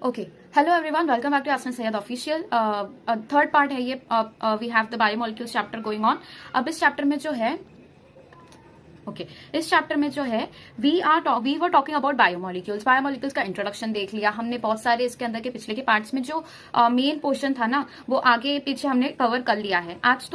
Okay, hello everyone, welcome back to Asan Syed official. Third part है ये। We have the biomolecules chapter going on. अब इस chapter में जो है इस चैप्टर में जो है we were talking about biomolecules. Biomolecules का इंट्रोडक्शन देख लिया हमने, बहुत सारे इसके अंदर के पिछले के पार्ट्स में जो मेन पोर्शन था ना वो आगे पीछे हमने कवर कर लिया है। आज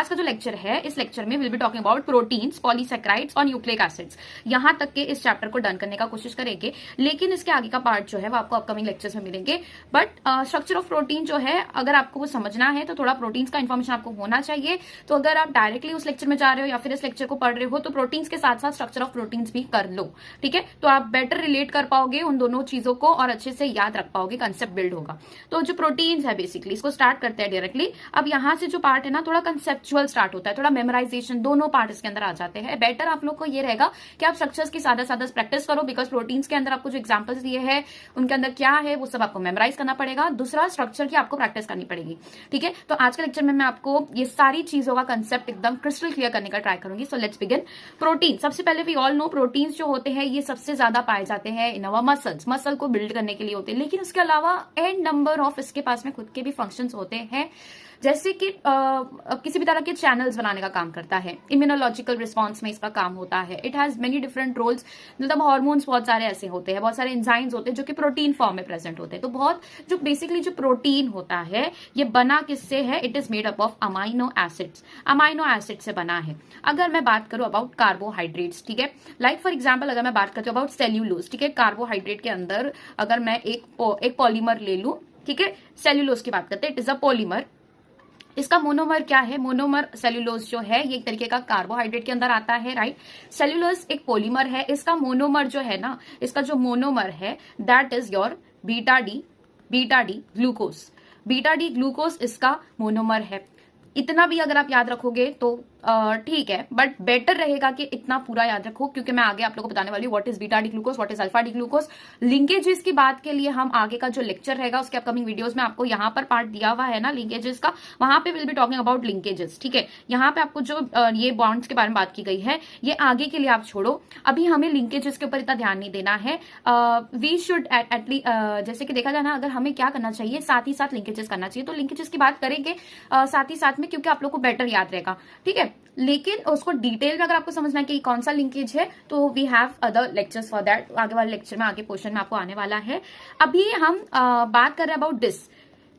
का जो लेक्चर है, इस लेक्चर में will be talking about proteins, polysaccharides और न्यूक्लिक एसिड्स। यहां तक के इस चैप्टर को डन करने का कोशिश करेंगे, लेकिन इसके आगे का पार्ट जो है वो आपको अपकमिंग लेक्चर्स में मिलेंगे। बट स्ट्रक्चर ऑफ प्रोटीन जो है, अगर आपको वो समझना है तो थोड़ा प्रोटीन्स का इन्फॉर्मेशन आपको होना चाहिए। तो अगर आप डायरेक्टली उस लेक्चर में जा रहे हो या फिर इस लेक्चर को पढ़ रहे हो तो प्रोटीन्स के साथ साथ स्ट्रक्चर ऑफ प्रोटीन्स भी कर लो, ठीक है। तो आप बेटर रिलेट कर पाओगे उन दोनों चीजों को और अच्छे से याद रख पाओगे, कंसेप्ट बिल्ड होगा। तो जो प्रोटीन्स है बेसिकली, इसको स्टार्ट करते हैं डायरेक्टली। अब यहाँ से जो पार्ट है ना, थोड़ा कंसेप्चुअल स्टार्ट होता है, थोड़ा मेमोराइजेशन, दोनों पार्ट इसके अंदर आ जाते हैं। बेटर आप लोग को ये रहेगा कि आप स्ट्रक्चर्स की सादा सादा प्रैक्टिस करो, बिकॉज प्रोटीन्स के अंदर आपको जो एग्जाम्पल्स दिए हैं उनके अंदर क्या है वो सब आपको मेमोराइज करना पड़ेगा। दूसरा, स्ट्रक्चर की आपको प्रैक्टिस करनी पड़ेगी, ठीक है। तो आज के लेक्चर में मैं आपको ये सारी चीजों का कंसेप्ट एकदम क्रिस्टल क्लियर करने का ट्राई करूंगी। So let's begin. प्रोटीन, सबसे पहले वी ऑल नो प्रोटीन्स जो होते हैं ये सबसे ज्यादा पाए जाते हैं इन अवर मसल्स, मसल को बिल्ड करने के लिए होते हैं। लेकिन उसके अलावा एन नंबर ऑफ इसके पास में खुद के भी फंक्शंस होते हैं, जैसे कि किसी भी तरह के चैनल्स बनाने का काम करता है, इम्यूनोलॉजिकल रिस्पांस में इसका काम होता है। It has many different roles, मतलब हार्मोन्स बहुत सारे ऐसे होते हैं, बहुत सारे एंजाइम्स होते हैं जो कि प्रोटीन फॉर्म में प्रेजेंट होते हैं। तो बहुत जो बेसिकली जो प्रोटीन होता है ये बना किससे है? It is made up of amino acids. Amino acid से बना है। अगर मैं बात करूं अबाउट कार्बोहाइड्रेट्स, ठीक है, लाइक फॉर एग्जाम्पल अगर मैं बात करती हूँ अबाउट सेल्यूलोज, ठीक है, कार्बोहाइड्रेट के अंदर अगर मैं एक पॉलीमर ले लूं, ठीक है, सेल्यूलोज की बात करते हैं, इट इज अ पॉलीमर। इसका मोनोमर क्या है? मोनोमर सेल्यूलोज जो है ये एक तरीके का कार्बोहाइड्रेट के अंदर आता है, राइट। सेल्यूलोज एक पॉलीमर है, इसका मोनोमर जो है ना, इसका जो मोनोमर है that is your beta D glucose. Beta D glucose इसका मोनोमर है। इतना भी अगर आप याद रखोगे तो ठीक है, बट बेटर रहेगा कि इतना पूरा याद रखो, क्योंकि मैं आगे आप लोगों को बताने वाली हूँ what is beta D glucose, what is alpha D glucose. Linkages की बात के लिए हम आगे का जो लेक्चर रहेगा उसके अपकमिंग वीडियोस में आपको यहाँ पर पार्ट दिया हुआ है ना लिंकेजेस का, वहां पे will be talking about linkages, ठीक है। यहाँ पे आपको जो ये बॉन्ड्स के बारे में बात की गई है ये आगे के लिए आप छोड़ो, अभी हमें लिंकेजेस के ऊपर इतना ध्यान नहीं देना है। वी शुड एटलीस्ट जैसे कि देखा जाए ना, अगर हमें क्या करना चाहिए, साथ ही साथ लिंकेजेस करना चाहिए। तो लिंकेजेस की बात करेंगे साथ ही साथ में, क्योंकि आप लोग को बेटर याद रहेगा, ठीक है। लेकिन उसको डिटेल में अगर आपको समझना है कि कौन सा लिंकेज है तो we have other lectures for that. आगे वाले लेक्चर में, आगे पोर्शन में आपको आने वाला है। अभी हम बात कर रहे हैं अबाउट दिस।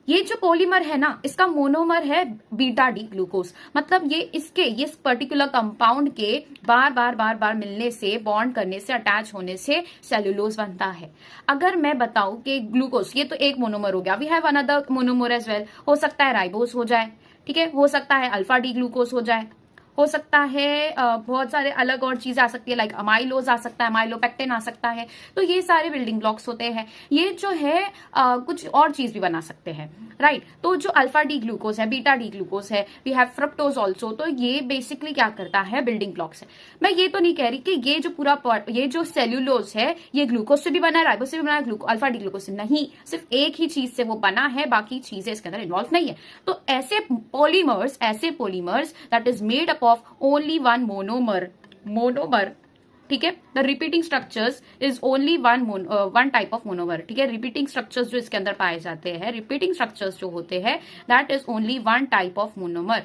ये जो पॉलीमर है ना, इसका मोनोमर है बीटा डी ग्लूकोज। मतलब ये इस पर्टिकुलर कंपाउंड के बार बार मिलने से, बॉन्ड करने से, अटैच होने से सेल्यूलोज बनता है। अगर मैं बताऊं कि ग्लूकोज ये तो एक मोनोमर हो गया, we have another monomer as well. हो सकता है राइबोस हो जाए, ठीक है, हो सकता है अल्फा डी ग्लूकोज हो जाए, हो सकता है बहुत सारे अलग और चीजें आ सकती है, लाइक अमाइलोज आ सकता है, अमाइलोपेक्टिन आ सकता है। तो ये सारे बिल्डिंग ब्लॉक्स होते हैं। ये जो है कुछ और चीज भी बना सकते हैं, राइट। तो जो अल्फा डी ग्लूकोज है, बीटा डी ग्लूकोज है, वी हैव फ्रक्टोज ऑल्सो। तो ये बेसिकली क्या करता है? बिल्डिंग ब्लॉक्स है। मैं ये तो नहीं कह रही कि ये जो पूरा ये जो सेल्यूलोज है ये ग्लूकोज से भी बना है, राइबोज से भी बना है, अल्फा डी ग्लूकोज से नहीं, सिर्फ एक ही चीज से वो बना है, बाकी चीजें इसके अंदर इन्वॉल्व नहीं है। तो ऐसे polymers that is made up of only one monomer, ठीक है। The repeating structures is only one type of monomer, ठीक है। रिपीटिंग स्ट्रक्चर्स जो इसके अंदर पाए जाते हैं, रिपीटिंग स्ट्रक्चर्स जो होते हैं that is only one type of monomer,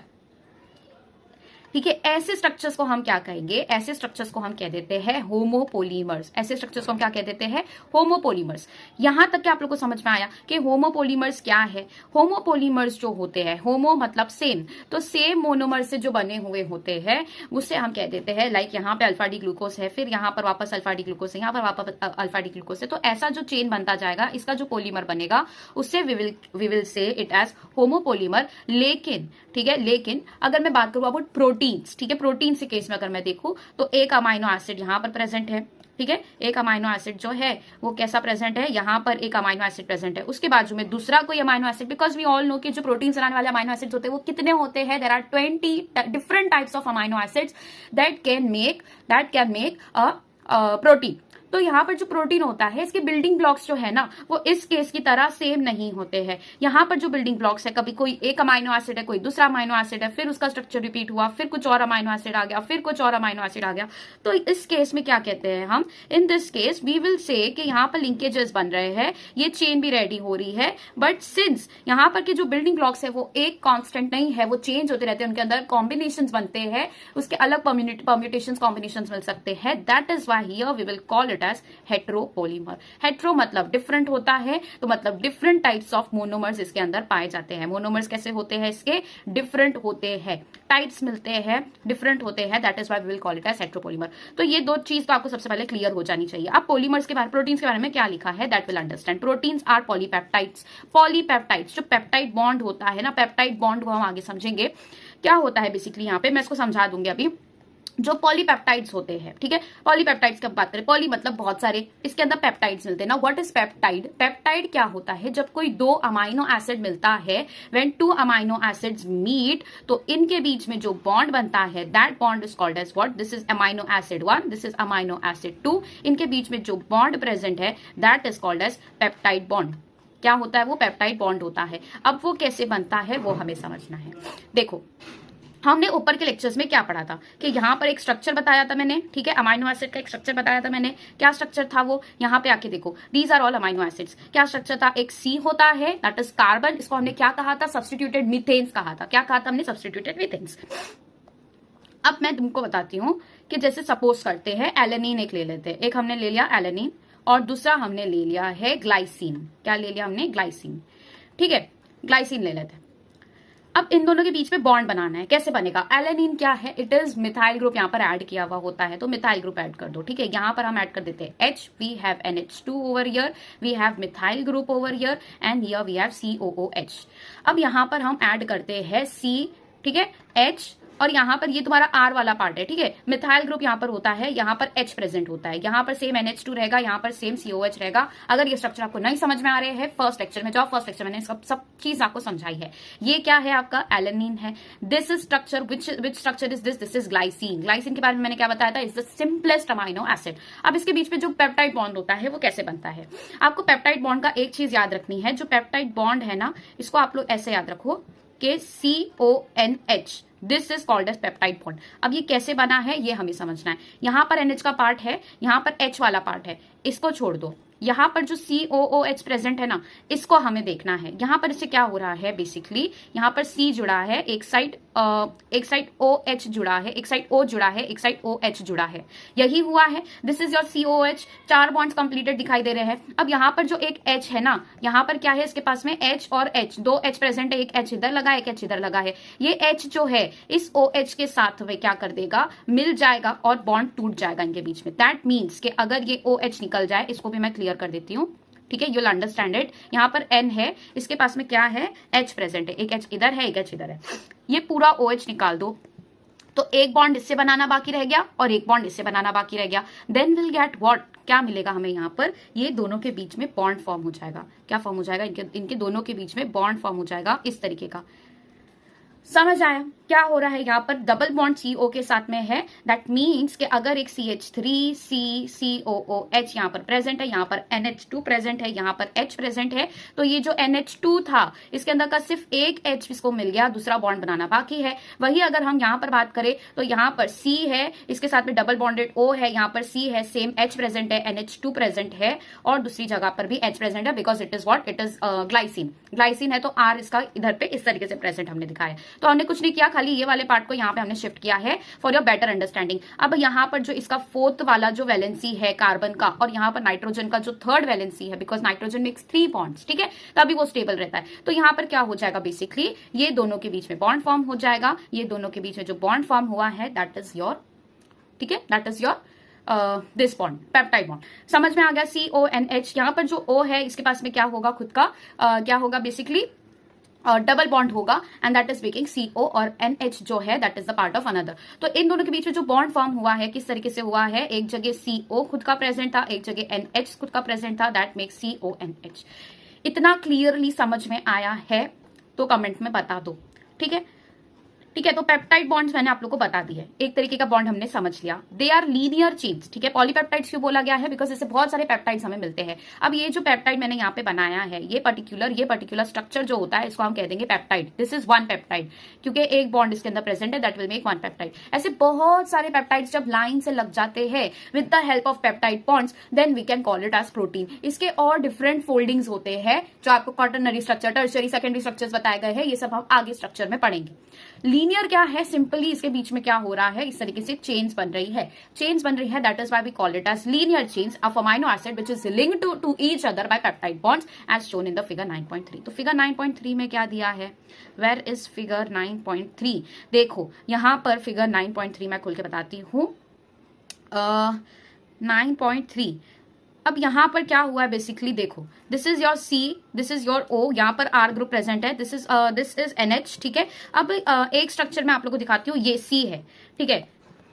ठीक है। ऐसे स्ट्रक्चर्स को हम क्या कहेंगे? ऐसे स्ट्रक्चर्स को हम कह देते हैं होमोपोलीमर्स। ऐसे स्ट्रक्चर्स को हम क्या कह देते हैं? होमोपोलीमर्स। यहां तक कि आप लोग को समझ में आया कि होमोपोलीमर्स क्या है? होमोपोलीमर्स जो होते हैं, होमो मतलब सेम, तो सेम मोनोमर से जो बने हुए होते हैं उससे हम कह देते हैं, लाइक यहाँ पे अल्फा डी ग्लूकोज है, फिर यहाँ पर वापस अल्फा डी ग्लूकोज है, यहाँ पर वापस अल्फा डी ग्लूकोज है। तो ऐसा जो चेन बनता जाएगा, इसका जो पॉलीमर बनेगा उससे we will say it as homopolymer. लेकिन ठीक है, लेकिन अगर मैं बात करूं अबाउट प्रोटीन्स, ठीक है, प्रोटीन के केस में अगर मैं देखूं तो एक अमाइनो एसिड यहां पर प्रेजेंट है, ठीक है। एक अमाइनो एसिड जो है वो कैसा प्रेजेंट है? यहां पर एक अमाइनो एसिड प्रेजेंट है, उसके बाजू में दूसरा कोई amino acid, because we all know कि जो प्रोटीन बनाने वाले अमाइनो एसिड्स होते हैं वो कितने होते हैं? There are 20 different types of amino acids that can make a protein. तो यहाँ पर जो प्रोटीन होता है इसके बिल्डिंग ब्लॉक्स जो है ना वो इस केस की तरह सेम नहीं होते हैं। यहाँ पर जो बिल्डिंग ब्लॉक्स है, कभी कोई एक अमाइनो एसिड है, कोई दूसरा अमाइनो एसिड है, फिर उसका स्ट्रक्चर रिपीट हुआ, फिर कुछ और अमाइनो एसिड आ गया, फिर कुछ और अमाइनो एसिड आ गया। तो इस केस में क्या कहते हैं हम, in this case we will say कि यहाँ पर लिंकेजेस बन रहे हैं, ये चेन भी रेडी हो रही है, बट सिंस यहाँ पर के जो बिल्डिंग ब्लॉक्स है वो एक कांस्टेंट नहीं है, वो चेंज होते रहते हैं, उनके अंदर कॉम्बिनेशंस बनते हैं, उसके अलग परम्यूटेशंस कॉम्बिनेशंस मिल सकते हैं। That is why here we will call it as heteropolymer. Hetero मतलब डिफरेंट होता है, तो मतलब डिफरेंट टाइप्स ऑफ मोनोमर्स इसके अंदर पाए जाते हैं। मोनोमर्स कैसे होते हैं, इसके डिफरेंट होते हैं, टाइप्स मिलते हैं, डिफरेंट होते हैं, that is why we will call it as heteropolymer. तो ये दो चीज तो आपको सबसे पहले क्लियर हो जानी चाहिए। अब पॉलीमर्स के बारे में, प्रोटीन्स के बारे में क्या लिखा है, that will understand. Proteins are polypeptides. Polypeptides, जो पेप्टाइड बॉन्ड होता है ना, पेप्टाइड बॉन्ड को हम आगे समझेंगे क्या होता है बेसिकली। यहाँ पे मैं इसको समझा दूंगी अभी। जो पॉलीपेप्टाइड्स होते हैं, ठीक है, पॉलीपेप्टाइड्स की बात करें, पॉली मतलब बहुत सारे, इसके अंदर पेप्टाइड्स मिलते हैं ना। What is peptide? पेप्टाइड क्या होता है, जब कोई दो अमाइनो एसिड मिलता है, when two amino acids meet, तो इनके बीच में जो बॉन्ड बनता है, that bond is called as what, this is amino acid 1, this is amino acid 2, इनके बीच में जो बॉन्ड प्रेजेंट है that is called as peptide bond. क्या होता है वो? पेप्टाइड बॉन्ड होता है। अब वो कैसे बनता है वो हमें समझना है। देखो, हमने ऊपर के लेक्चर्स में क्या पढ़ा था कि यहाँ पर एक स्ट्रक्चर बताया था मैंने, ठीक है, अमाइनो एसिड का एक स्ट्रक्चर बताया था मैंने। क्या स्ट्रक्चर था वो? यहाँ पे आके देखो, these are all amino acids. क्या स्ट्रक्चर था? एक सी होता है, दैट इज कार्बन, इसको हमने क्या कहा था? सब्स्टिट्यूटेड मीथेन्स कहा था। क्या कहा था हमने? सब्स्टिट्यूटेड मीथेन्स। अब मैं तुमको बताती हूँ कि जैसे सपोज करते हैं एलेनिन एक ले लेते हैं, एक हमने ले लिया एलेनिन और दूसरा हमने ले लिया है ग्लाइसिन। क्या ले लिया हमने? ग्लाइसिन, ठीक है, ग्लाइसिन ले लेते हैं। अब इन दोनों के बीच में बॉन्ड बनाना है, कैसे बनेगा? एलेनिन क्या है? इट इज मिथाइल ग्रुप यहाँ पर ऐड किया हुआ होता है, तो मिथाइल ग्रुप ऐड कर दो, ठीक है। यहाँ पर हम ऐड कर देते हैं H, we have NH2 over here, we have methyl group over here and here we have COOH। अब यहाँ पर हम ऐड करते हैं C, ठीक है, H, और यहाँ पर ये तुम्हारा R वाला पार्ट है, ठीक है। मिथाइल ग्रुप यहाँ पर होता है, यहाँ पर H प्रेजेंट होता है, यहाँ पर सेम NH2 रहेगा, यहाँ पर सेम COH रहेगा। अगर ये स्ट्रक्चर आपको नहीं समझ में आ रहे हैं, फर्स्ट लेक्चर में जाओ, फर्स्ट लेक्चर मैंने सब चीज आपको समझाई है। ये क्या है? आपका एलेनिन है। This is structure, which structure is this? This is glycine. Glycine के बारे में मैंने क्या बताया था? Is the simplest amino acid. अब इसके बीच में जो पेप्टाइड बॉन्ड होता है वो कैसे बनता है? आपको पेप्टाइड बॉन्ड का एक चीज याद रखनी है, जो पेप्टाइड बॉन्ड है ना, इसको आप लोग ऐसे याद रखो कि CONH, this is called as peptide bond. अब ये कैसे बना है ये हमें समझना है। यहाँ पर NH का पार्ट है, यहाँ पर H वाला पार्ट है, इसको छोड़ दो। यहाँ पर जो COOH प्रेजेंट है ना, इसको हमें देखना है। यहाँ पर इससे क्या हो रहा है बेसिकली, यहाँ पर C जुड़ा है, एक साइड OH जुड़ा है, एक साइड O जुड़ा है, एक साइड OH जुड़ा है, यही हुआ है। This is your COOH। 4 bonds completed दिखाई दे रहे हैं। अब यहाँ पर जो एक H है ना, यहाँ पर क्या है इसके पास में? H और H, 2 H प्रेजेंट है, एक H इधर लगा है, एक H इधर लगा है। ये H जो है इस OH के साथ वे क्या कर देगा? मिल जाएगा और बॉन्ड टूट जाएगा इनके बीच में। दैट मीन्स कि अगर ये OH निकल जाए, इसको भी मैं क्लियर कर देती हूँ, ठीक है, यूल अंडरस्टैंड इट। यहाँ पर N है, इसके पास में क्या है? H प्रेजेंट है, एक H इधर है, एक H इधर है। ये पूरा OH निकाल दो, तो एक बॉन्ड इससे बनाना बाकी रह गया और एक बॉन्ड इससे बनाना बाकी रह गया। Then will get what? क्या मिलेगा हमें? यहाँ पर ये दोनों के बीच में बॉन्ड फॉर्म हो जाएगा। क्या फॉर्म हो जाएगा? इनके दोनों के बीच में बॉन्ड फॉर्म हो जाएगा इस तरीके का। समझ आया क्या हो रहा है? यहाँ पर डबल बॉन्ड CO के साथ में है, दैट मीन्स कि अगर एक CH3COOH यहाँ पर प्रेजेंट है, यहाँ पर NH2 प्रेजेंट है, यहाँ पर H प्रेजेंट है, तो ये जो NH2 था इसके अंदर का सिर्फ एक H इसको मिल गया, दूसरा बॉन्ड बनाना बाकी है। वही अगर हम यहाँ पर बात करें तो यहाँ पर C है, इसके साथ में डबल बॉन्डेड O है, यहाँ पर C है, सेम H प्रेजेंट है, NH2 प्रेजेंट है और दूसरी जगह पर भी H प्रेजेंट है, because it is what? It is glycine. Glycine है तो R इसका इधर पे इस तरीके से प्रेजेंट हमने दिखाया। तो हमने कुछ नहीं किया, खाली ये वाले पार्ट को यहाँ पे हमने शिफ्ट किया है फॉर योर बेटर अंडरस्टैंडिंग। अब यहाँ पर जो इसका फोर्थ वाला जो वैलेंसी है कार्बन का और यहाँ पर नाइट्रोजन का जो थर्ड वैलेंसी है, बिकॉज नाइट्रोजन मेक्स 3 बॉन्ड्स, ठीक है, तभी वो स्टेबल रहता है। तो यहाँ पर क्या हो जाएगा बेसिकली? ये दोनों के बीच में बॉन्ड फॉर्म हो जाएगा। ये दोनों के बीच में जो बॉन्ड फॉर्म हुआ है दैट इज योर, ठीक है, that is your this bond, peptide bond. समझ में आ गया? CONH। यहाँ पर जो O है इसके पास में क्या होगा? खुद का क्या होगा बेसिकली? डबल बॉन्ड होगा and that is making CO, और NH जो है that is the part of another. तो इन दोनों के बीच में जो बॉन्ड फॉर्म हुआ है किस तरीके से हुआ है? एक जगह CO खुद का प्रेजेंट था, एक जगह NH खुद का प्रेजेंट था, दैट मेक्स CONH। इतना क्लियरली समझ में आया है तो कमेंट में बता दो, ठीक है। ठीक है, तो पेप्टाइड बॉन्ड्स मैंने आप लोग को बता दिया है, एक तरीके का बॉन्ड हमने समझ लिया, दे आर लीनियर चेन्स। ठीक है, पॉलीपेप्टाइड्स क्यों बोला गया है, बिकॉज इससे बहुत सारे पेप्टाइड्स हमें मिलते हैं। अब ये जो पेप्टाइड मैंने यहाँ पे बनाया है, ये पर्टिकुलर स्ट्रक्चर जो होता है, इसको हम कह देंगे peptide. This is one peptide, क्योंकि एक बॉन्ड इसके अंदर प्रेजेंट है, that will make one peptide. ऐसे बहुत सारे पेप्टाइड्स जब लाइन से लग जाते हैं with the help of peptide bonds, then we can call it as protein. इसके और डिफरेंट फोल्डिंग्स होते हैं, जो आपको quaternary structure, tertiary, secondary structures बताए गए हैं, ये सब हम आगे स्ट्रक्चर में पढ़ेंगे। लीनियर क्या है, सिंपली इसके बीच में क्या हो रहा है, इस तरीके से चेन्स बन रही है, that is why we call it as linear chains of amino acid which is linked to each other by peptide bonds as shown in the figure 9.3। तो फिगर 9.3 में क्या दिया है, वेयर इज फिगर 9.3? देखो यहां पर फिगर 9.3 मैं खोल के बताती हूं। 9.3, अब यहां पर क्या हुआ है बेसिकली, देखो this is your C, this is your O, यहां पर आर ग्रुप प्रेजेंट है, दिस इज NH। ठीक है, अब एक स्ट्रक्चर मैं आप लोगों को दिखाती हूँ, ये सी है। ठीक है,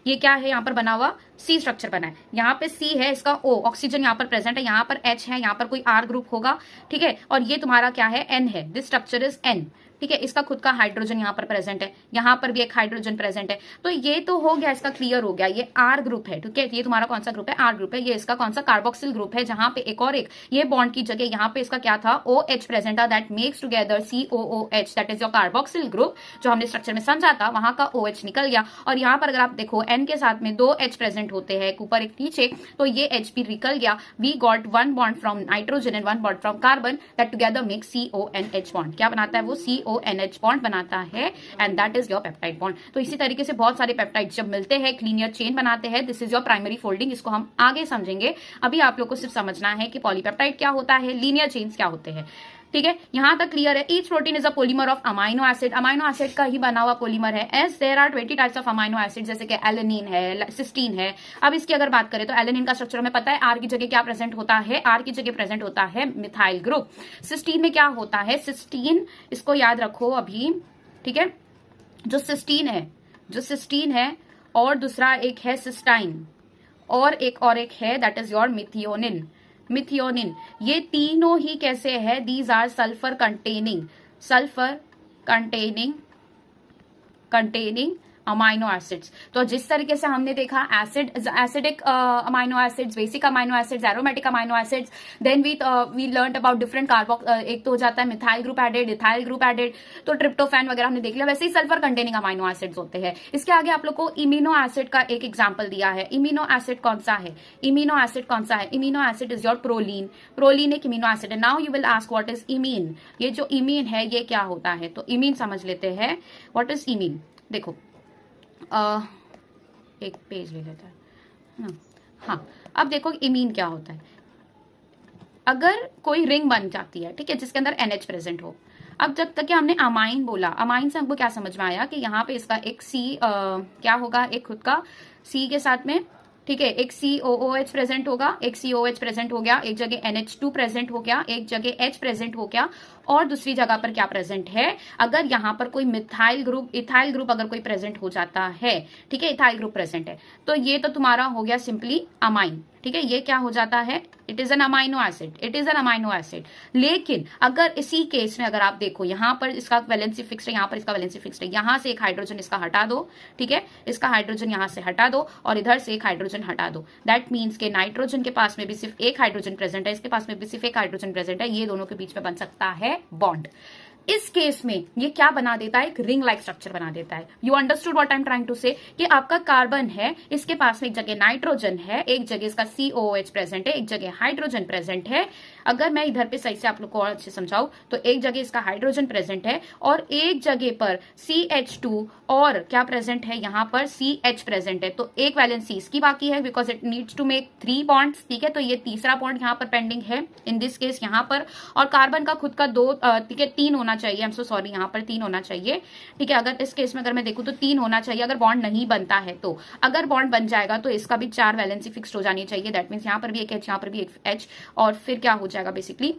ये क्या है, यहाँ पर बना हुआ सी स्ट्रक्चर बना है, यहाँ पे सी है, इसका O, ऑक्सीजन यहाँ पर प्रेजेंट है, यहाँ पर H है, यहाँ पर कोई R ग्रुप होगा। ठीक है, और ये तुम्हारा क्या है, N है, दिस स्ट्रक्चर इज N। ठीक है, इसका खुद का हाइड्रोजन यहाँ पर प्रेजेंट है, यहाँ पर भी एक हाइड्रोजन प्रेजेंट है। तो ये तो हो गया, इसका क्लियर हो गया, ये R ग्रुप है। ठीक है, ये तुम्हारा कौन सा ग्रुप है, R ग्रुप है। ये इसका कौन सा, कार्बोक्सिल ग्रुप है, जहां पे एक और एक ये बॉन्ड की जगह यहाँ पे इसका क्या था, OH प्रेजेंट था, that makes together COOH, that is your carboxyl group. जो हमने स्ट्रक्चर में समझा था, वहां का OH निकल गया, और यहाँ पर अगर आप देखो N के साथ में 2 H प्रेजेंट होते हैं, एक ऊपर एक नीचे, तो ये H भी निकल गया। We got one bond from nitrogen and one bond from carbon, that together make CONH bond. क्या बनाता है वो, CONH बॉन्ड बनाता है, and that is your peptide bond. तो इसी तरीके से बहुत सारे पेप्टाइड जब मिलते हैं, एक लीनियर चेन बनाते हैं, this is your primary folding. इसको हम आगे समझेंगे, अभी आप लोग को सिर्फ समझना है कि पॉलीपेप्टाइड क्या होता है, लीनियर चेन्स क्या होते हैं। ठीक है, यहां तक क्लियर है। Each protein is a polymer of amino acid, amino acid का ही बना हुआ पॉलीमर है। As there are 20 types of amino acid, जैसे कि एलेनिन है, सिस्टीन है। अब इसकी अगर बात करें तो एलेनिन का स्ट्रक्चर हमें पता है, आर की जगह क्या प्रेजेंट होता है, आर की जगह प्रेजेंट होता है मिथाइल ग्रुप। सिस्टीन में क्या होता है, सिस्टीन, इसको याद रखो अभी। ठीक है, जो सिस्टीन है और दूसरा एक है सिस्टाइन, और एक है दैट इज योर मिथियोनिन। ये तीनों ही कैसे है, these are sulphur containing amino acids. तो जिस तरीके से हमने देखा acidic amino acids, basic amino acids, aromatic amino acids, then we learn about different एक तो हो जाता है methyl group added, ethyl group added, तो ट्रिप्टोफैन वगैरह हमने देख लिया। वैसे ही सल्फर कंटेनिंग अमाइनो एसिड्स होते हैं। इसके आगे आप लोग को इमिनो एसिड का एक एग्जाम्पल दिया है। इमिनो एसिड कौन सा है, imino acid is your proline एक इमिनो एसिड है। Now you will ask what is imine, ये जो इमीन है ये क्या होता है, तो इमीन समझ लेते हैं। व्हाट इज इमीन, देखो एक पेज ले लेता है। हाँ, अब देखो इमीन क्या होता है। अगर कोई रिंग बन जाती है, ठीक है, जिसके अंदर NH प्रेजेंट हो। अब जब तक कि हमने अमाइन बोला, अमाइन से हमको क्या समझ में आया कि यहाँ पे इसका एक क्या होगा, एक खुद का C के साथ में, ठीक है, एक COOH प्रेजेंट होगा, एक COH प्रेजेंट हो गया, एक जगह NH2 प्रेजेंट हो गया, एक जगह H प्रेजेंट हो गया, और दूसरी जगह पर क्या प्रेजेंट है, अगर यहाँ पर कोई इथाइल ग्रुप अगर कोई प्रेजेंट हो जाता है, ठीक है, इथाइल ग्रुप प्रेजेंट है, तो ये तो तुम्हारा हो गया सिंपली अमाइन। ठीक है, ये क्या हो जाता है, it is an amino acid. लेकिन अगर इसी केस में अगर आप देखो, यहाँ पर इसका वैलेंसी फिक्स्ड है, यहाँ पर इसका वैलेंसी फिक्स्ड है, यहाँ से एक हाइड्रोजन इसका हटा दो, ठीक है, इसका हाइड्रोजन यहाँ से हटा दो, और इधर से एक हाइड्रोजन हटा दो। दैट मीन्स के नाइट्रोजन के पास में भी सिर्फ एक हाइड्रोजन प्रेजेंट है, इसके पास में भी सिर्फ एक हाइड्रोजन प्रेजेंट है, ये दोनों के बीच में बन सकता है बॉन्ड। इस केस में ये क्या बना देता है, एक रिंग लाइक स्ट्रक्चर बना देता है। You understood what I am trying to say, कि आपका कार्बन है, इसके पास में एक जगह नाइट्रोजन है, एक जगह इसका COOH प्रेजेंट है, एक जगह हाइड्रोजन प्रेजेंट है। अगर मैं इधर पे सही से आप लोग को और अच्छे समझाऊं, तो एक जगह इसका हाइड्रोजन प्रेजेंट है, और एक जगह पर CH2 और क्या प्रेजेंट है, यहाँ पर CH प्रेजेंट है। तो एक वैलेंसी इसकी बाकी है, because it needs to make 3 bonds. ठीक है, तो ये तीसरा बॉन्ड यहाँ पर पेंडिंग है इन दिस केस यहाँ पर, और कार्बन का खुद का 3 होना चाहिए। आई एम सो सॉरी, यहाँ पर 3 होना चाहिए। ठीक है, अगर इस केस में अगर मैं देखूं तो 3 होना चाहिए, अगर बॉन्ड नहीं बनता है तो। अगर बॉन्ड बन जाएगा तो इसका भी 4 वैलेंसी फिक्स्ड हो जानी चाहिए। दैट मीन्स यहाँ पर भी एक H, यहाँ पर भी एक H, और फिर क्या हो जाएगा बेसिकली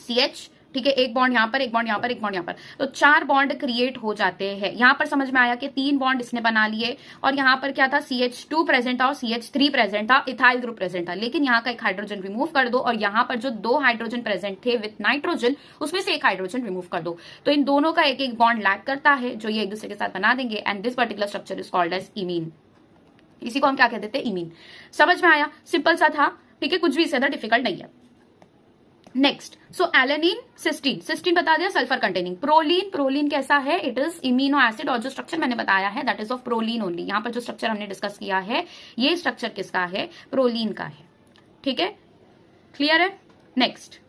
CH ठीक है, एक बॉन्ड यहाँ पर, एक बॉन्ड यहाँ पर, एक बॉन्ड यहाँ पर, तो 4 बॉन्ड क्रिएट हो जाते हैं। यहाँ पर समझ में आया कि 3 बॉन्ड इसने बना लिए, और यहाँ पर क्या था, CH2 प्रेजेंट था और CH3 प्रेजेंट था, इथाइल ग्रुप प्रेजेंट था। लेकिन यहाँ का एक हाइड्रोजन रिमूव कर दो, और यहाँ पर जो 2 हाइड्रोजन प्रेजेंट थे विथ नाइट्रोजन, उसमें से एक हाइड्रोजन रिमूव कर दो, तो इन दोनों का एक एक बॉन्ड लैक करता है, जो ये एक दूसरे के साथ बना देंगे, and this particular structure is called as imine. इसी को हम क्या कहते थे, इमीन। समझ में आया, सिंपल सा था, ठीक है, कुछ भी इससे ज्यादा डिफिकल्ट नहीं है। नेक्स्ट, सो एलेनिन, सिस्टीन, सिस्टीन बता दिया सल्फर कंटेनिंग। प्रोलीन, प्रोलीन कैसा है, इट इज इमीनो एसिड, और जो स्ट्रक्चर मैंने बताया है that is of proline only. यहाँ पर जो स्ट्रक्चर हमने डिस्कस किया है, ये स्ट्रक्चर किसका है, प्रोलीन का है, ठीक है, क्लियर है। Next,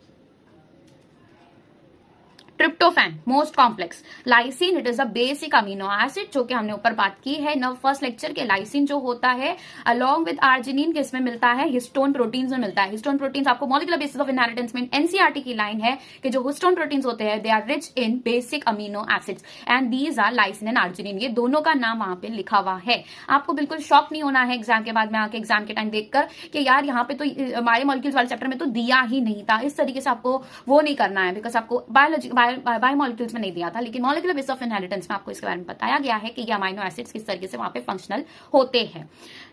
tryptophan, most complex. Lysine, it is a basic amino acid, जो कि हमने ऊपर बात की है नव फर्स्ट लेक्चर के। लाइसिन जो होता है अलोंग विद आर्जिनिन किसमें मिलता है, हिस्टोन प्रोटीन्स में मिलता है। हिस्टोन प्रोटीन्स आपको मॉलिक्यूलर बेसिस ऑफ इनहेरिटेंस में एनसीईआरटी की लाइन है कि जो हिस्टोन प्रोटीन्स होते हैं they are rich in basic amino acids and these are lysine and arginine. ये दोनों का नाम वहां पे लिखा हुआ है। आपको बिल्कुल शॉक नहीं होना है एग्जाम के बाद में आके, एग्जाम के टाइम देखकर कि यार यहाँ पे तो बायोमॉलिक्यूल्स वाले चैप्टर में तो दिया ही नहीं था। इस तरीके से आपको वो नहीं करना है, बिकॉज आपको बायोमॉलिक्यूल्स में नहीं दिया था, लेकिन मॉलिक्यूलर बेसिस ऑफ इनहेरिटेंस में आपको इसके बारे में बताया गया है कि ये अमाइनो एसिड्स किस तरीके से वहां पे फंक्शनल होते हैं।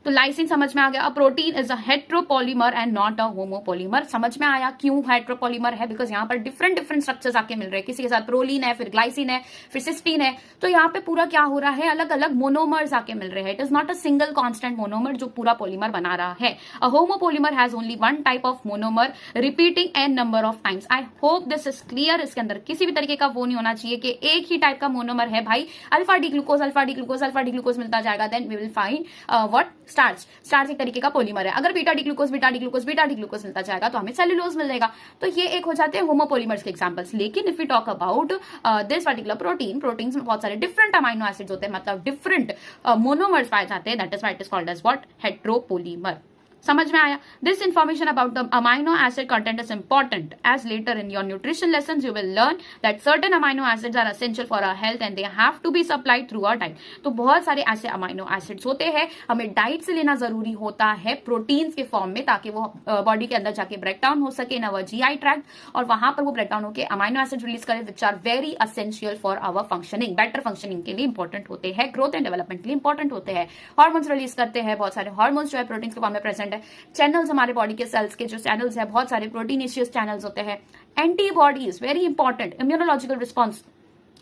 तो लाइसिन समझ में आ गया। A protein is a heteropolymer and not a homopolymer. समझ में आया क्यों हेट्रोपॉलीमर है, बिकॉज यहाँ पर डिफरेंट डिफरेंट स्ट्रक्चर्स आके मिल रहे हैं। किसी के साथ प्रोलीन है, फिर ग्लाइसिन है, फिर सिस्टीन है, तो यहाँ पे पूरा क्या हो रहा है, अलग अलग मोनोमर्स आके मिल रहे हैं। It is not a single constant monomer जो पूरा पॉलीमर बना रहा है। A homopolymer has only one type of monomer repeating n number of times. I hope this is clear. इसके अंदर किसी भी तरीके का वो नहीं होना चाहिए कि एक ही टाइप का मोनोमर है भाई, alpha D glucose alpha D glucose alpha D glucose मिलता जाएगा, then we will find what, starch. Starch एक तरीके का पॉलीमर है। अगर beta D glucose beta D glucose beta D glucose मिलता जाएगा तो हमें सेल्यूलोज मिल जाएगा। तो ये एक हो जाते हैं होमोपॉलीमर्स के एग्जांपल्स। लेकिन if we talk about this particular protein, proteins में बहुत सारे डिफरेंट अमाइनो एसिड्स होते हैं, मतलब डिफरेंट मोनोमर्स पाए जाते हैं, that is why it is called as what, heteropolymer. समझ में आया। This information about the amino acid content is important as later in your nutrition lesson you will learn that certain amino acids are essential for our health and they have to be supplied through our diet. तो बहुत सारे ऐसे amino acids होते हैं, हमें diet से लेना जरूरी होता है प्रोटीन्स के फॉर्म में, ताकि वो बॉडी के अंदर जाके ब्रेक डाउन हो सके इन अवर जीआई ट्रैक्ट, और वहां पर वो ब्रेक डाउन होकर अमाइनो एसिड रिलीज करे which are very essential for our functioning, better functioning के लिए इंपॉर्टेंट होते हैं, ग्रोथ एंड डेवलपमेंट के लिए इंपॉर्टेंट होते हैं। हॉर्मोन्स रिलीज करते हैं, बहुत सारे हॉर्मोन्स जो है प्रोटीन्स के फॉर्म में प्रेजेंट है। चैनल्स, हमारे बॉडी के सेल्स के जो चैनल्स है, बहुत सारे प्रोटीनेशियस चैनल्स होते हैं। Antibodies very important, immunological response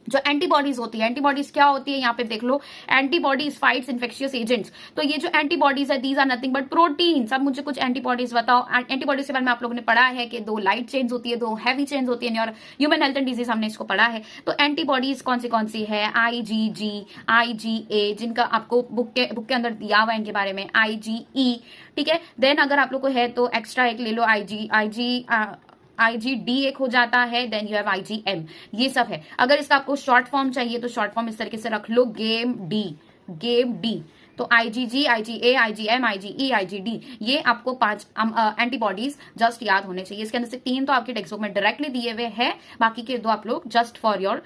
जो एंटीबॉडीज होती है। एंटीबॉडीज क्या होती है, यहाँ पे देख लो, एंटीबॉडीज फाइट्स इन्फेक्शियस एजेंट्स। तो ये जो एंटीबॉडीज है these are nothing but proteins. अब मुझे कुछ एंटीबॉडीज बताओ। एंटीबॉडीज के बारे में आप लोगों ने पढ़ा है कि 2 लाइट चेन्स होती है, 2 हैवी चेन्स होती है, और ह्यूमन हेल्थ एंड डिजीज हमने इसको पढ़ा है। तो एंटीबॉडीज कौन सी है, IgG, IgA, जिनका आपको बुक के अंदर दिया हुआ है इनके बारे में, IgE, ठीक है। देन अगर आप लोग को है तो एक्स्ट्रा एक ले लो, IgD एक हो जाता है, देन यू हैव IgM, ये सब है। अगर इसका आपको शॉर्ट फॉर्म चाहिए तो शॉर्ट फॉर्म इस तरीके से रख लो, गेम डी। तो IgG, IgA, IgM, IgE, IgD, ये आपको 5 एंटीबॉडीज जस्ट याद होने चाहिए। इसके अंदर से 3 तो आपके टेक्स्ट बुक में डायरेक्टली दिए हुए हैं, बाकी के 2 आप लोग जस्ट फॉर योर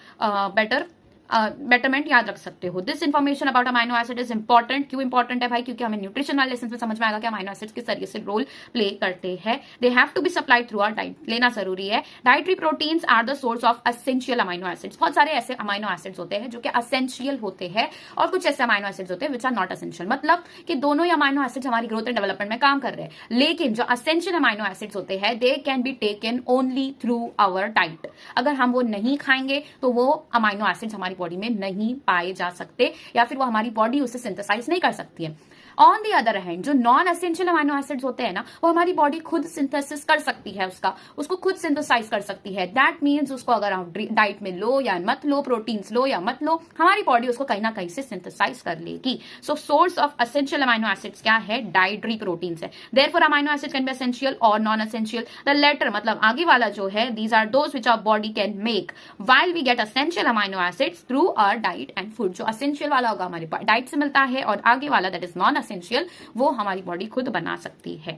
बेटरमेंट याद रख सकते हो। This information about amino acid is important. क्यों इंपॉर्टेंट है भाई, क्योंकि हमें न्यूट्रिशन वाले लेसन में समझ में आएगा कि अमाइनो एसिड्स किस तरीके से रोल प्ले करते हैं। They have to be supplied through our diet, लेना जरूरी है। Dietary proteins are the source of essential amino acids. बहुत सारे ऐसे अमाइनो एसिड्स होते हैं जो कि एसेंशियल होते हैं, और कुछ ऐसे अमाइनो एसिड्स होते हैं विच आर नॉट एसेंशियल, मतलब कि दोनों ही अमाइनो एसिड्स हमारी ग्रोथ एंड डेवलपमेंट में काम कर रहे हैं। लेकिन जो एसेंशियल अमाइनो एसिड्स होते हैं they can be taken only through our diet. अगर हम वो नहीं खाएंगे तो वो अमाइनो एसिड्स हमारी बॉडी में नहीं पाए जा सकते, या फिर वो हमारी बॉडी उससे सिंथेसाइज नहीं कर सकती है। ऑन दी अदर हैंड जो नॉन एसेंशियल अमाइनो एसिड्स होते हैं ना, वो हमारी बॉडी खुद सिंथेसिस कर सकती है, उसको खुद सिंथेसाइज कर सकती है। दैट मीन्स उसको अगर आप डाइट में लो या मत लो, प्रोटीन्स लो या मत लो, हमारी बॉडी उसको कहीं ना कहीं से सिंथेसाइज कर लेगी। So source of essential amino acids क्या है, डाइटरी प्रोटीन्स है। Therefore amino acid can be essential और नॉन एसेंशियल। द लेटर मतलब आगे वाला जो है, these are those which our body can make while we get essential amino acids through our diet and food. जो essential वाला होगा हमारी डाइट से मिलता है, और आगे वाला दैट इज नॉन एसेंशियल वो हमारी बॉडी खुद बना सकती है।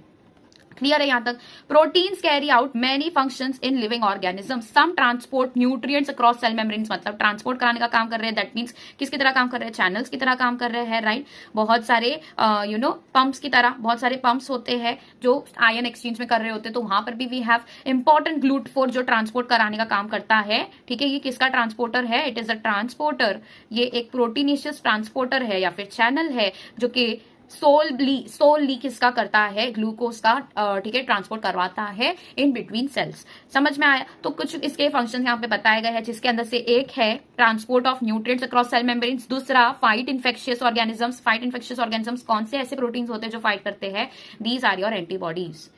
क्लियर है यहाँ तक? Proteins carry out many functions in living organism, some transport nutrients across cell membranes, मतलब ट्रांसपोर्ट कराने का काम कर रहे हैं। दैट मीन्स किसकी तरह काम कर रहे हैं? चैनल्स की तरह काम कर रहे हैं, राइट? बहुत सारे पंप्स की तरह बहुत सारे पंप्स होते हैं जो आयन एक्सचेंज में कर रहे होते हैं, तो वहां पर भी वी हैव इंपॉर्टेंट ग्लूट4 जो ट्रांसपोर्ट कराने का काम करता है। ठीक है, ये किसका ट्रांसपोर्टर है? It is a transporter. ये एक प्रोटीनिशियस ट्रांसपोर्टर है या फिर चैनल है जो कि सोलली किसका करता है? ग्लूकोज का, ठीक है, ट्रांसपोर्ट करवाता है इन बिटवीन सेल्स। समझ में आया? तो कुछ इसके फंक्शंस यहाँ पे बताए गए हैं, जिसके अंदर से एक है transport of nutrients across cell membranes, दूसरा fight infectious organisms. Fight infectious organisms कौन से ऐसे प्रोटीन्स होते हैं जो फाइट करते हैं? These are your antibodies.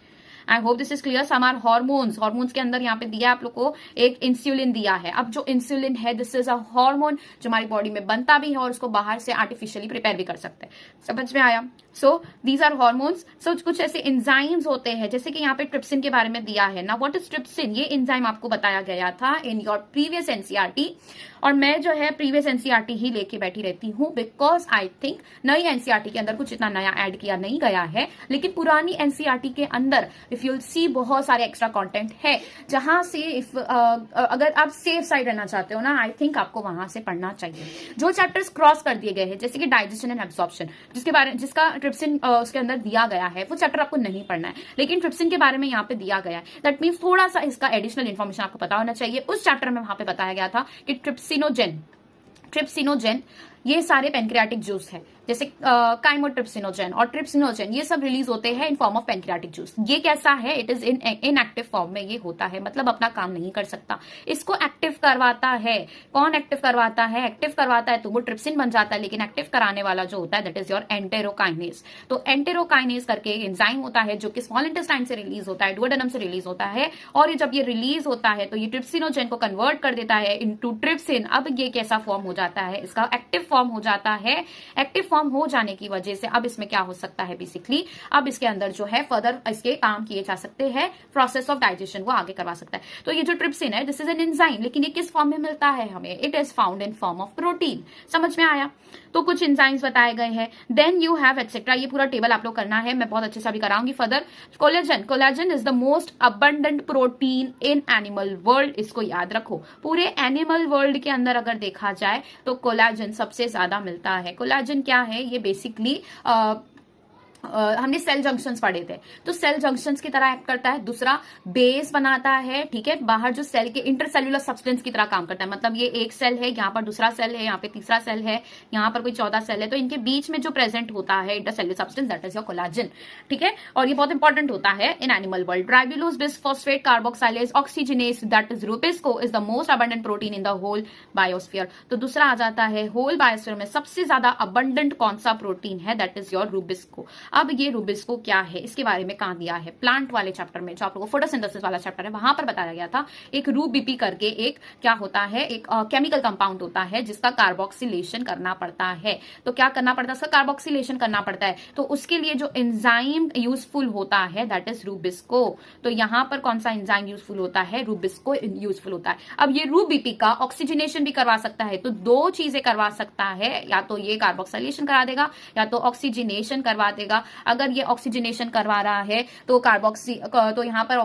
I hope this is clear. Some are hormones. Hormones के अंदर यहाँ पे दिया है आप लोग को एक इंसुलिन दिया है। अब जो इंसुलिन है दिस इज अ हार्मोन जो हमारी बॉडी में बनता भी है और उसको बाहर से आर्टिफिशियली प्रिपेयर भी कर सकते हैं। समझ में आया? So these are hormones. So कुछ ऐसे एंजाइम्स होते हैं, जैसे कि यहाँ पे ट्रिप्सिन के बारे में दिया है ना। What is trypsin? ये एंजाइम आपको बताया गया था इन योर प्रीवियस एनसीईआरटी, और मैं जो है प्रीवियस एनसीईआरटी ही लेके बैठी रहती हूँ, बिकॉज आई थिंक नई एनसीईआरटी के अंदर कुछ इतना नया ऐड किया नहीं गया है, लेकिन पुरानी एनसीईआरटी के अंदर इफ यूल सी बहुत सारे एक्स्ट्रा कंटेंट है, जहां से अगर आप सेफ साइड रहना चाहते हो ना, आई थिंक आपको वहां से पढ़ना चाहिए। जो चैप्टर्स क्रॉस कर दिए गए हैं, जैसे कि डाइजेशन एंड एब्जॉर्प्शन, जिसका ट्रिप्सिन उसके अंदर दिया गया है, वो चैप्टर आपको नहीं पढ़ना है, लेकिन ट्रिप्सिन के बारे में यहाँ पे दिया गया है। दैट मीन्स थोड़ा सा इसका एडिशनल इन्फॉर्मेशन आपको पता होना चाहिए। उस चैप्टर में वहां पे बताया गया था कि ट्रिप्सिनोजेन ये सारे पेनक्रियाटिक जूस है, जैसे काइमोट्रिप्सिनोजेन और ट्रिप्सिनोजेन, ये सब रिलीज होते हैं in form of pancreatic juice. ये कैसा है? It is in active form में ये होता है, मतलब अपना काम नहीं कर सकता। इसको एक्टिव करवाता है कौन? एक्टिव करवाता है, एक्टिव करवाता है तो वो ट्रिप्सिन बन जाता है, लेकिन एक्टिव कराने वाला जो होता है दैट इज योर एंटेरोकाइनेज। तो एंटेरोकाइनेज करके एंजाइम होता है जो कि स्मॉल इंटेस्टाइन से रिलीज होता है, डुओडेनम से रिलीज होता है, और ये जब ये रिलीज होता है तो ये ट्रिप्सिनोजेन को कन्वर्ट कर देता है इनटू ट्रिप्सिन। अब ये कैसा फॉर्म हो जाता है? इसका एक्टिव फॉर्म हो जाता है। एक्टिव फॉर्म हो जाने की वजह से अब इसमें क्या हो सकता है? बेसिकली अब इसके अंदर जो है फर्दर इसके काम किए जा सकते हैं, प्रोसेस ऑफ डाइजेशन वो आगे करवा सकता है। तो ये जो ट्रिप्सिन है दिस इज एन एंजाइम, लेकिन ये किस फॉर्म में मिलता है हमें? It is found in form of protein. समझ में आया? तो कुछ एंजाइम्स बताए गए हैं। देन यू हैव एटसेट्रा, ये पूरा टेबल आप लोग करना है, मैं बहुत अच्छे से अभी कराऊंगी further. Collagen is the most abundant protein in animal world. इसको याद रखो, पूरे एनिमल वर्ल्ड के अंदर अगर देखा जाए तो कोलेजन सबसे ज्यादा मिलता है। कोलेजन क्या है? ये बेसिकली हमने सेल जंक्शंस पढ़े थे, तो सेल जंक्शंस की तरह एक्ट करता है। दूसरा बेस बनाता है, ठीक है, बाहर जो सेल के इंटरसेल्युलर सब्सटेंस की तरह काम करता है। मतलब ये एक सेल है, यहाँ पर दूसरा सेल है, यहाँ पे तीसरा सेल है, यहाँ पर कोई 14 सेल है, तो इनके बीच में जो प्रेजेंट होता है intercellular substance that is your collagen. ठीक है, और ये बहुत इंपॉर्टेंट होता है in animal world. Ribulose bisphosphate carboxylase oxygenase that is RuBisCO is the most abundant protein in the whole biosphere. तो दूसरा आ जाता है होल बायोस्फीयर में सबसे ज्यादा अबंडेंट कौन सा प्रोटीन है? That is your rubisco. अब ये रूबिस्को क्या है, इसके बारे में कहां दिया है? प्लांट वाले चैप्टर में, जो आप लोगों को फोटोसिंथेसिस वाला चैप्टर है, वहां पर बताया गया था। एक रूबीपी करके एक क्या होता है, एक केमिकल कंपाउंड होता है जिसका कार्बोक्सिलेशन करना पड़ता है। तो क्या करना पड़ता है? उसका कार्बोक्सिलेशन करना पड़ता है। तो उसके लिए जो एंजाइम यूजफुल होता है दैट इज रूबिस्को। तो यहां पर कौन सा एंजाइम यूजफुल होता है? रूबिस्को यूजफुल होता है। अब ये रूबीपी का ऑक्सीजनेशन भी करवा सकता है, तो दो चीजें करवा सकता है, या तो ये कार्बोक्सिलेशन करा देगा या तो ऑक्सीजनेशन करवा देगा। अगर ये ऑक्सीजनेशन करवा रहा है तो तो यहाँ पर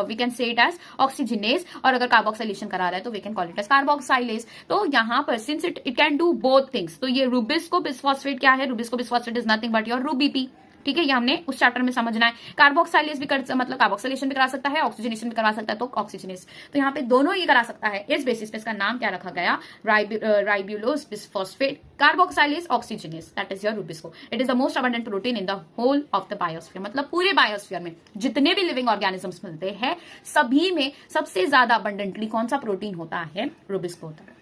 we can say it as oxygenase, और अगर कार्बोक्सिलेशन करा रहा है तो we can call it as carboxylase. तो यहाँ पर since it can do both things, तो ये रूबिस्को बिसफॉस्फेट क्या है? Rubisco bisphosphate is nothing but your RuBP. ठीक है, ये हमने उस चैप्टर में समझना है। कार्बोक्साइलेज भी मतलब कार्बोक्सिलेशन भी करा सकता है, ऑक्सीजनेशन भी करा सकता है, तो ऑक्सीजनेस, तो यहाँ पे दोनों ये करा सकता है। इस बेसिस पे इसका नाम क्या रखा गया? Ribulose bisphosphate carboxylase oxygenase, that is your rubisco. It is the most abundant protein in the whole of the biosphere. मतलब पूरे बायोस्फीयर में जितने भी लिविंग ऑर्गेनिजम्स मिलते हैं सभी में सबसे ज्यादा अबंडेंटली कौन सा प्रोटीन होता है? रूबिस्को होता है।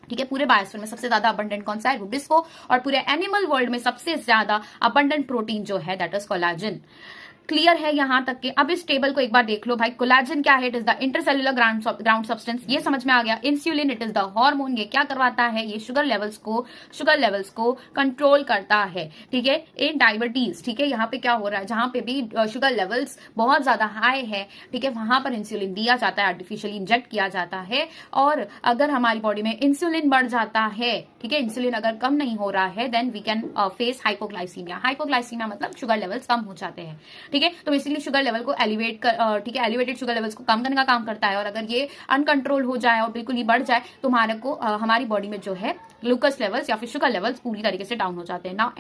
ठीक है, पूरे बायोस्फीयर में सबसे ज्यादा अबंडेंट कौन सा है? रूबिस्को। और पूरे एनिमल वर्ल्ड में सबसे ज्यादा अबंडेंट प्रोटीन जो है दैट इज कोलेजन। क्लियर है यहां तक के? अब इस टेबल को एक बार देख लो भाई। कोलेजन क्या है? It is the intercellular ground substance, ये समझ में आ गया। Insulin it is the hormone, ये क्या करवाता है? ये शुगर लेवल्स को कंट्रोल करता है। ठीक है, इन डायबिटीज, ठीक है, यहाँ पे क्या हो रहा है? जहां पे भी शुगर लेवल्स बहुत ज्यादा हाई है, ठीक है, वहां पर इंसुलिन दिया जाता है, आर्टिफिशियली इंजेक्ट किया जाता है। और अगर हमारी बॉडी में इंसुलिन बढ़ जाता है, ठीक है, इंसुलिन अगर कम नहीं हो रहा है, then we can face hypoglycaemia. Hypoglycaemia मतलब शुगर लेवल्स कम हो जाते हैं। ठीक ठीक है। तो बेसिकली शुगर लेवल को एलिवेट कर, ठीक है, एलिवेटेड शुगर लेवल्स को कम करने का काम करता है। और अगर ये अनकंट्रोल हो जाए और बिल्कुल ही बढ़ जाए तो हमारे को हमारी बॉडी में जो है ग्लूकोज लेवल्स या फिर शुगर लेवल्स पूरी तरीके से डाउन हो जाते हैं। नाउ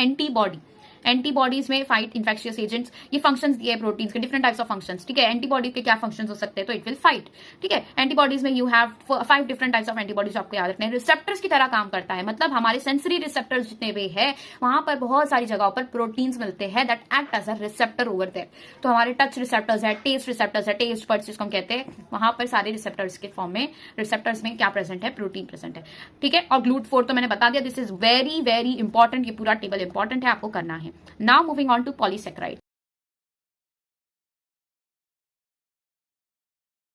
एंटीबॉडीज में फाइट इन्फेक्शियस एजेंट्स, ये फंक्शंस दिए प्रोटीन्स के, डिफरेंट टाइप्स ऑफ फंक्शंस, ठीक है। एंटीबॉडीज के क्या फंक्शंस हो सकते हैं, तो इट विल फाइट, ठीक है। एंटीबॉडीज में you have 5 different types of antibodies, आपको याद रखना है। रिसेप्टर्स की तरह काम करता है, मतलब हमारे सेंसरी रिसेप्टर्स जितने भी है वहां पर बहुत सारी जगहों पर प्रोटीन्स मिलते हैं that act as a receptor over there. तो हमारे टच रिसेप्टर्स है, टेस्ट रिसेप्टर्स है, टेस्ट बड्स जिसको हम कहते हैं, वहां पर सारे रिसेप्टर्स के फॉर्म में, रिसेप्टर्स में क्या प्रेजेंट है, प्रोटीन प्रेजेंट है, ठीक है। और GLUT4 तो मैंने बता दिया, this is very very important, ये पूरा टेबल इंपॉर्टेंट है, आपको करना है। Now moving on to polysaccharide.